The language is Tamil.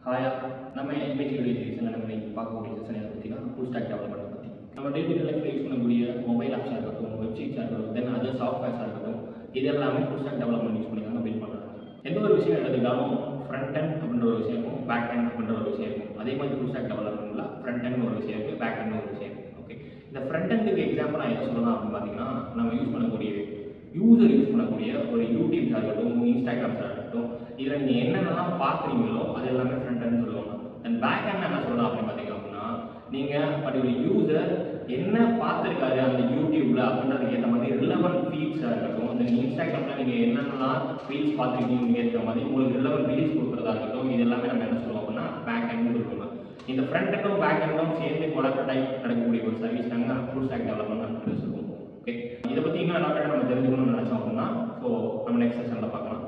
ஹாயா நம்ம இமேஜ் சீரிஸில் நம்ம இன்னைக்கு பார்க்கக்கூடிய செஷன் எதை பற்றினா ஃபுல் ஸ்டாக் டெவலப்மெண்ட் பற்றி. நம்ம டே டு டே லைஃப்பில் யூஸ் பண்ணக்கூடிய மொபைல் ஆப்ஸாக இருக்கட்டும், வெப்சைட்ஸாக இருக்கட்டும், தென் அதர் சாஃப்ட்வேர்ஸாக இருக்கட்டும், இது எல்லாமே ஃபுல் ஸ்டாக் டெவலப்மெண்ட் யூஸ் பண்ணி தான் பில்ட் பண்ணுறாங்க. எந்த ஒரு விஷயம் எடுத்துக்கிட்டாலும் ஃப்ரண்ட் எண்ட் அப்படின்ற ஒரு விஷயம் இருக்கும், பேக் எண்ட் அப்படின்ற ஒரு விஷயம் இருக்கும். அதே மாதிரி ஃபுல் ஸ்டாக் டெவலப்மெண்ட்டில் ஃப்ரண்ட் எண்ட் ஒரு விஷயம் இருக்குது, பேக் எண்ட் ஒரு விஷயம் இருக்குது. ஓகே, இந்த ஃப்ரண்ட் எண்டுக்கு எக்ஸாம்பிள் நான் எதை சொல்லலாம் அப்படின்னு பார்த்தீங்கன்னா, நம்ம யூஸ் பண்ணக்கூடிய யூசர் யூஸ் பண்ணக்கூடிய ஒரு யூடியூப்ஸாக இருக்கட்டும், இன்ஸ்டாகிராம்ஸாக இருக்கட்டும், இதில் நீங்கள் என்னென்னலாம் பார்க்குறீங்களோ அது எல்லாமே ஃப்ரண்ட் எண்ட் சொல்லுவாங்க. அண்ட் பேக் எண்ட் என்ன சொல்லலாம் அப்படின்னு பார்த்தீங்க அப்படின்னா, நீங்கள் அப்படி யூசர் என்ன பார்த்துருக்காரு அந்த யூடியூப்பில் அப்படின்றதுக்கு ஏற்ற மாதிரி ரிலவெண்ட் ஃபீட்ஸாக இருக்கட்டும், அந்த இன்ஸ்டாகிராமில் நீங்கள் என்னென்னலாம் ரீல்ஸ் பார்த்துருக்கீங்க ஏற்ற மாதிரி உங்களுக்கு ரிலவெண்ட் ரீல்ஸ் கொடுக்குறதா இருக்கட்டும், இது எல்லாமே நம்ம என்ன சொல்லுவோம் அப்படின்னா பேக் எண்ட் சொல்லுவாங்க. இந்த ஃப்ரண்ட் எண்டும் பேக் எண்டும் சேர்ந்து கொலாபரேட் நடக்கக்கூடிய ஒரு சர்வீஸ் தாங்க ஃபுல் ஸ்டாக் டெவலப்மெண்ட் அப்படின்னு சொல்லுவோம். ஓகே, இதை பற்றி இன்னும் எல்லாமே நம்ம தெரிஞ்சுக்கணும்னு நினச்சோம் அப்படின்னா ஸோ நம்ம நெக்ஸ்ட் செஷனில் பார்க்கலாம்.